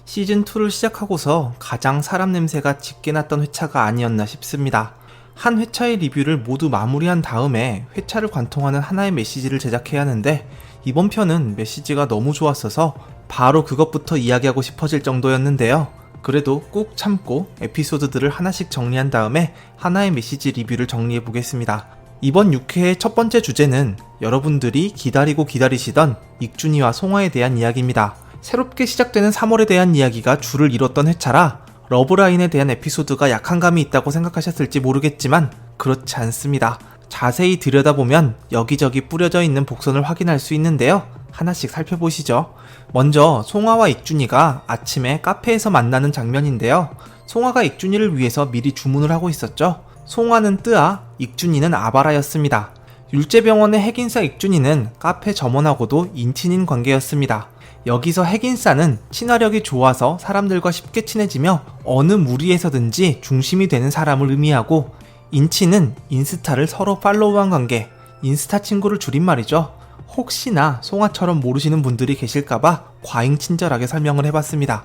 시즌2를 시작하고서 가장 사람 냄새가 짙게 났던 회차가 아니었나 싶습니다. 한 회차의 리뷰를 모두 마무리한 다음에 회차를 관통하는 하나의 메시지를 제작해야 하는데 이번 편은 메시지가 너무 좋았어서 바로 그것부터 이야기하고 싶어질 정도였는데요. 그래도 꾹 참고 에피소드들을 하나씩 정리한 다음에 하나의 메시지 리뷰를 정리해보겠습니다. 이번 6회의 첫 번째 주제는 여러분들이 기다리고 기다리시던 익준이와 송화에 대한 이야기입니다. 새롭게 시작되는 3월에 대한 이야기가 줄을 이뤘던 회차라 러브라인에 대한 에피소드가 약한 감이 있다고 생각하셨을지 모르겠지만 그렇지 않습니다. 자세히 들여다보면 여기저기 뿌려져 있는 복선을 확인할 수 있는데요. 하나씩 살펴보시죠. 먼저 송화와 익준이가 아침에 카페에서 만나는 장면인데요. 송화가 익준이를 위해서 미리 주문을 하고 있었죠. 송화는 뜨아, 익준이는 아바라였습니다. 율제병원의 핵인싸 익준이는 카페 점원하고도 인친인 관계였습니다. 여기서 핵인싸는 친화력이 좋아서 사람들과 쉽게 친해지며 어느 무리에서든지 중심이 되는 사람을 의미하고, 인친은 인스타를 서로 팔로우한 관계, 인스타 친구를 줄임말이죠. 혹시나 송화처럼 모르시는 분들이 계실까봐 과잉 친절하게 설명을 해봤습니다.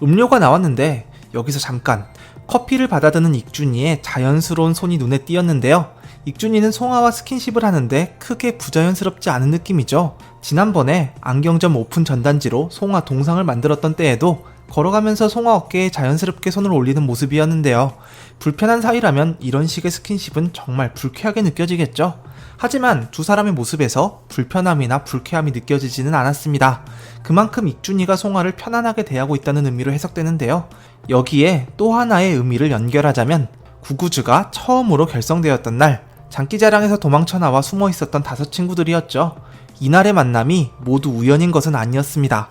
음료가 나왔는데 여기서 잠깐 커피를 받아드는 익준이의 자연스러운 손이 눈에 띄었는데요. 익준이는 송화와 스킨십을 하는데 크게 부자연스럽지 않은 느낌이죠. 지난번에 안경점 오픈 전단지로 송화 동상을 만들었던 때에도 걸어가면서 송화 어깨에 자연스럽게 손을 올리는 모습이었는데요. 불편한 사이라면 이런 식의 스킨십은 정말 불쾌하게 느껴지겠죠. 하지만 두 사람의 모습에서 불편함이나 불쾌함이 느껴지지는 않았습니다. 그만큼 익준이가 송화를 편안하게 대하고 있다는 의미로 해석되는데요. 여기에 또 하나의 의미를 연결하자면 구구즈가 처음으로 결성되었던 날, 장기자랑에서 도망쳐 나와 숨어 있었던 5 친구들이었죠. 이날의 만남이 모두 우연인 것은 아니었습니다.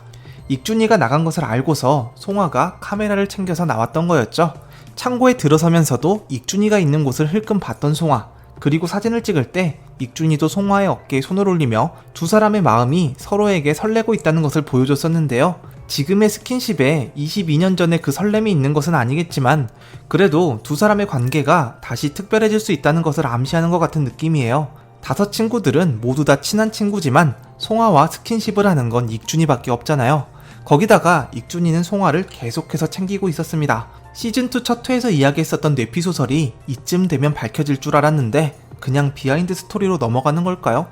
익준이가 나간 것을 알고서 송화가 카메라를 챙겨서 나왔던 거였죠. 창고에 들어서면서도 익준이가 있는 곳을 흘끔 봤던 송화, 그리고 사진을 찍을 때 익준이도 송화의 어깨에 손을 올리며 두 사람의 마음이 서로에게 설레고 있다는 것을 보여줬었는데요. 지금의 스킨십에 22년 전에 그 설렘이 있는 것은 아니겠지만 그래도 두 사람의 관계가 다시 특별해질 수 있다는 것을 암시하는 것 같은 느낌이에요. 5 친구들은 모두 다 친한 친구지만 송화와 스킨십을 하는 건 익준이밖에 없잖아요. 거기다가 익준이는 송화를 계속해서 챙기고 있었습니다. 시즌2 첫 회에서 이야기했었던 뇌피소설이 이쯤 되면 밝혀질 줄 알았는데 그냥 비하인드 스토리로 넘어가는 걸까요?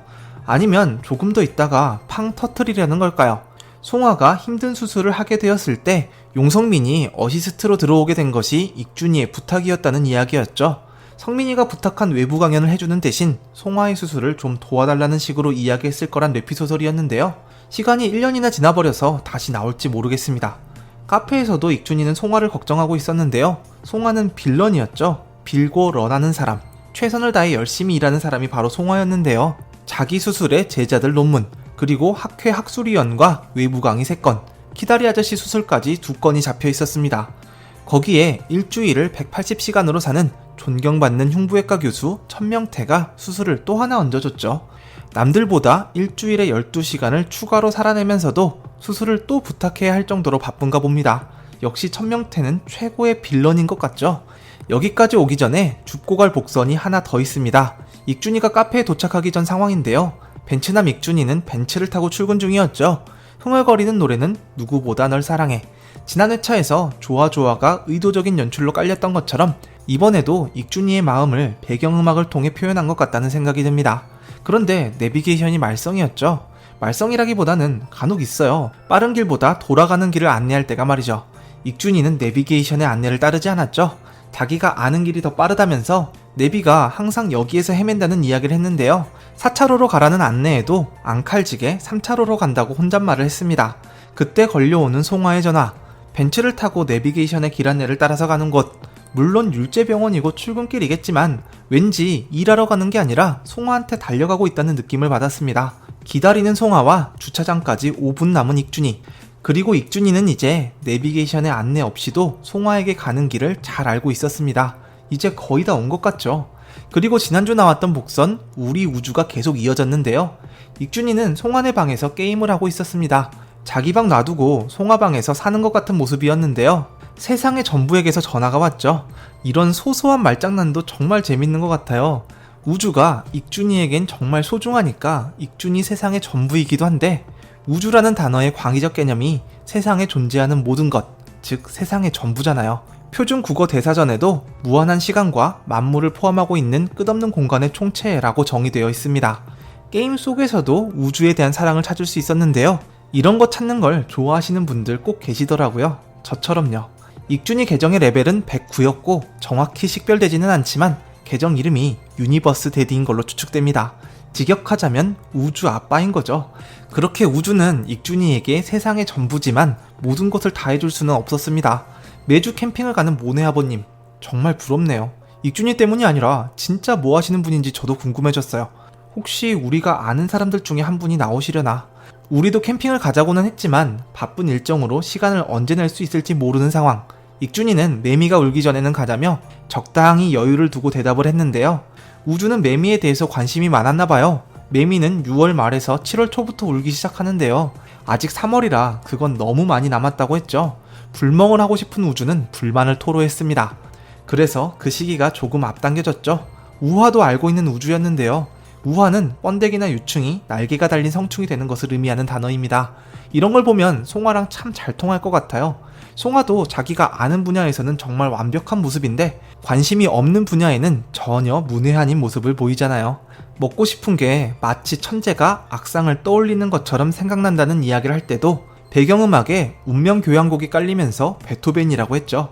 아니면 조금 더 있다가 팡 터트리려는 걸까요? 송화가 힘든 수술을 하게 되었을 때 용성민이 어시스트로 들어오게 된 것이 익준이의 부탁이었다는 이야기였죠. 성민이가 부탁한 외부 강연을 해주는 대신 송화의 수술을 좀 도와달라는 식으로 이야기했을 거란 뇌피소설이었는데요. 시간이 1년이나 지나버려서 다시 나올지 모르겠습니다. 카페에서도 익준이는 송화를 걱정하고 있었는데요. 송화는 빌런이었죠. 빌고 런하는 사람, 최선을 다해 열심히 일하는 사람이 바로 송화였는데요. 자기 수술에 제자들 논문, 그리고 학회 학술위원과 외부 강의 3건, 키다리 아저씨 수술까지 2건이 잡혀 있었습니다. 거기에 일주일을 180시간으로 사는 존경받는 흉부외과 교수 천명태가 수술을 또 하나 얹어줬죠. 남들보다 일주일에 12시간을 추가로 살아내면서도 수술을 또 부탁해야 할 정도로 바쁜가 봅니다. 역시 천명태는 최고의 빌런인 것 같죠? 여기까지 오기 전에 줍고 갈 복선이 하나 더 있습니다. 익준이가 카페에 도착하기 전 상황인데요. 벤츠남 익준이는 벤츠를 타고 출근 중이었죠. 흥얼거리는 노래는 누구보다 널 사랑해. 지난 회차에서 좋아가 의도적인 연출로 깔렸던 것처럼 이번에도 익준이의 마음을 배경음악을 통해 표현한 것 같다는 생각이 듭니다. 그런데 내비게이션이 말썽이었죠. 말썽이라기보다는 간혹 있어요. 빠른 길보다 돌아가는 길을 안내할 때가 말이죠. 익준이는 내비게이션의 안내를 따르지 않았죠. 자기가 아는 길이 더 빠르다면서 내비가 항상 여기에서 헤맨다는 이야기를 했는데요. 4차로로 가라는 안내에도 앙칼지게 3차로로 간다고 혼잣말을 했습니다. 그때 걸려오는 송화의 전화. 벤츠를 타고 내비게이션의 길 안내를 따라서 가는 곳. 물론 율제병원이고 출근길이겠지만 왠지 일하러 가는 게 아니라 송화한테 달려가고 있다는 느낌을 받았습니다. 기다리는 송화와 주차장까지 5분 남은 익준이. 그리고 익준이는 이제 내비게이션의 안내 없이도 송화에게 가는 길을 잘 알고 있었습니다. 이제 거의 다 온 것 같죠. 그리고 지난주 나왔던 복선 우리 우주가 계속 이어졌는데요. 익준이는 송화네 방에서 게임을 하고 있었습니다. 자기 방 놔두고 송화 방에서 사는 것 같은 모습이었는데요. 세상의 전부에게서 전화가 왔죠. 이런 소소한 말장난도 정말 재밌는 것 같아요. 우주가 익준이에겐 정말 소중하니까 익준이 세상의 전부이기도 한데 우주라는 단어의 광의적 개념이 세상에 존재하는 모든 것, 즉 세상의 전부잖아요. 표준 국어 대사전에도 무한한 시간과 만물을 포함하고 있는 끝없는 공간의 총체라고 정의되어 있습니다. 게임 속에서도 우주에 대한 사랑을 찾을 수 있었는데요. 이런 거 찾는 걸 좋아하시는 분들 꼭 계시더라고요. 저처럼요. 익준이 계정의 레벨은 109였고 정확히 식별되지는 않지만 계정 이름이 유니버스 데디인 걸로 추측됩니다. 직역하자면 우주 아빠인 거죠. 그렇게 우주는 익준이에게 세상의 전부지만 모든 것을 다 해줄 수는 없었습니다. 매주 캠핑을 가는 모네 아버님, 정말 부럽네요. 익준이 때문이 아니라 진짜 뭐 하시는 분인지 저도 궁금해졌어요. 혹시 우리가 아는 사람들 중에 한 분이 나오시려나? 우리도 캠핑을 가자고는 했지만 바쁜 일정으로 시간을 언제 낼 수 있을지 모르는 상황. 익준이는 매미가 울기 전에는 가자며 적당히 여유를 두고 대답을 했는데요. 우주는 매미에 대해서 관심이 많았나봐요. 매미는 6월 말에서 7월 초부터 울기 시작하는데요. 아직 3월이라 그건 너무 많이 남았다고 했죠. 불멍을 하고 싶은 우주는 불만을 토로했습니다. 그래서 그 시기가 조금 앞당겨졌죠. 우화도 알고 있는 우주였는데요. 우화는 번데기나 유충이 날개가 달린 성충이 되는 것을 의미하는 단어입니다. 이런 걸 보면 송화랑 참 잘 통할 것 같아요. 송화도 자기가 아는 분야에서는 정말 완벽한 모습인데 관심이 없는 분야에는 전혀 문외한인 모습을 보이잖아요. 먹고 싶은 게 마치 천재가 악상을 떠올리는 것처럼 생각난다는 이야기를 할 때도 배경음악에 운명교향곡이 깔리면서 베토벤이라고 했죠.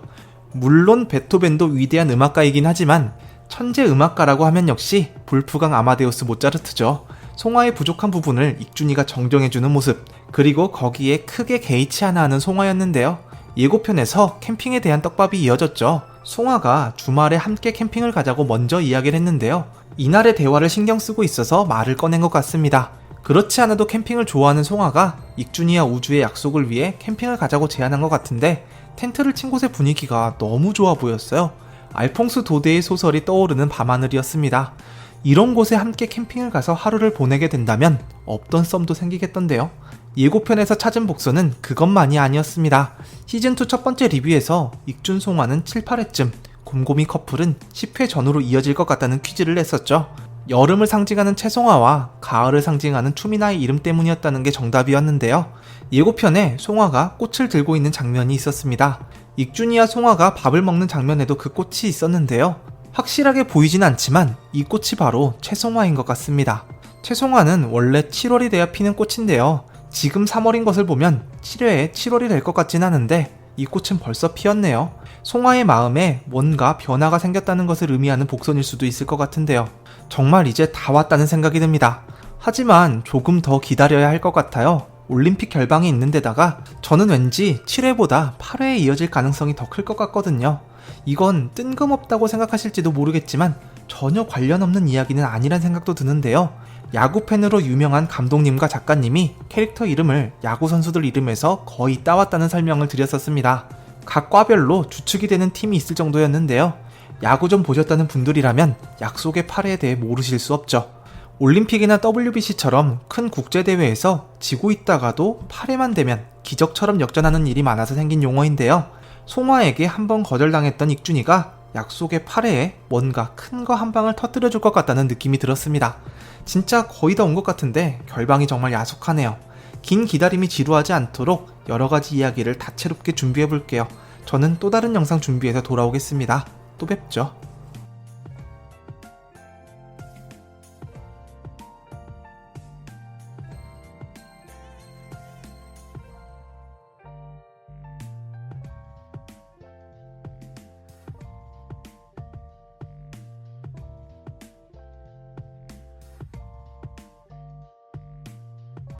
물론 베토벤도 위대한 음악가이긴 하지만 천재 음악가라고 하면 역시 볼프강 아마데우스 모차르트죠. 송화의 부족한 부분을 익준이가 정정해주는 모습, 그리고 거기에 크게 개의치 않아 하는 송화였는데요. 예고편에서 캠핑에 대한 떡밥이 이어졌죠. 송화가 주말에 함께 캠핑을 가자고 먼저 이야기를 했는데요. 이날의 대화를 신경 쓰고 있어서 말을 꺼낸 것 같습니다. 그렇지 않아도 캠핑을 좋아하는 송화가 익준이와 우주의 약속을 위해 캠핑을 가자고 제안한 것 같은데 텐트를 친 곳의 분위기가 너무 좋아 보였어요. 알퐁스 도데의 소설이 떠오르는 밤하늘이었습니다. 이런 곳에 함께 캠핑을 가서 하루를 보내게 된다면 없던 썸도 생기겠던데요. 예고편에서 찾은 복선은 그것만이 아니었습니다. 시즌2 첫 번째 리뷰에서 익준 송화는 7, 8회쯤, 곰곰이 커플은 10회 전후로 이어질 것 같다는 퀴즈를 냈었죠. 여름을 상징하는 채송화와 가을을 상징하는 추미나의 이름 때문이었다는 게 정답이었는데요. 예고편에 송화가 꽃을 들고 있는 장면이 있었습니다. 익준이와 송화가 밥을 먹는 장면에도 그 꽃이 있었는데요. 확실하게 보이진 않지만 이 꽃이 바로 채송화인 것 같습니다. 채송화는 원래 7월이 돼야 피는 꽃인데요. 지금 3월인 것을 보면 7회에 7월이 될 것 같진 않은데 이 꽃은 벌써 피었네요. 송화의 마음에 뭔가 변화가 생겼다는 것을 의미하는 복선일 수도 있을 것 같은데요. 정말 이제 다 왔다는 생각이 듭니다. 하지만 조금 더 기다려야 할 것 같아요. 올림픽 결방이 있는 데다가 저는 왠지 7회보다 8회에 이어질 가능성이 더 클 것 같거든요. 이건 뜬금없다고 생각하실지도 모르겠지만 전혀 관련 없는 이야기는 아니란 생각도 드는데요. 야구 팬으로 유명한 감독님과 작가님이 캐릭터 이름을 야구 선수들 이름에서 거의 따왔다는 설명을 드렸었습니다. 각 과별로 주축이 되는 팀이 있을 정도였는데요. 야구 좀 보셨다는 분들이라면 약속의 8회에 대해 모르실 수 없죠. 올림픽이나 WBC처럼 큰 국제대회에서 지고 있다가도 8회만 되면 기적처럼 역전하는 일이 많아서 생긴 용어인데요. 송화에게 한번 거절당했던 익준이가 약속의 8회에 뭔가 큰 거 한 방을 터뜨려줄 것 같다는 느낌이 들었습니다. 진짜 거의 다 온 것 같은데 결방이 정말 야속하네요. 긴 기다림이 지루하지 않도록 여러가지 이야기를 다채롭게 준비해볼게요. 저는 또 다른 영상 준비해서 돌아오겠습니다. 또 뵙죠.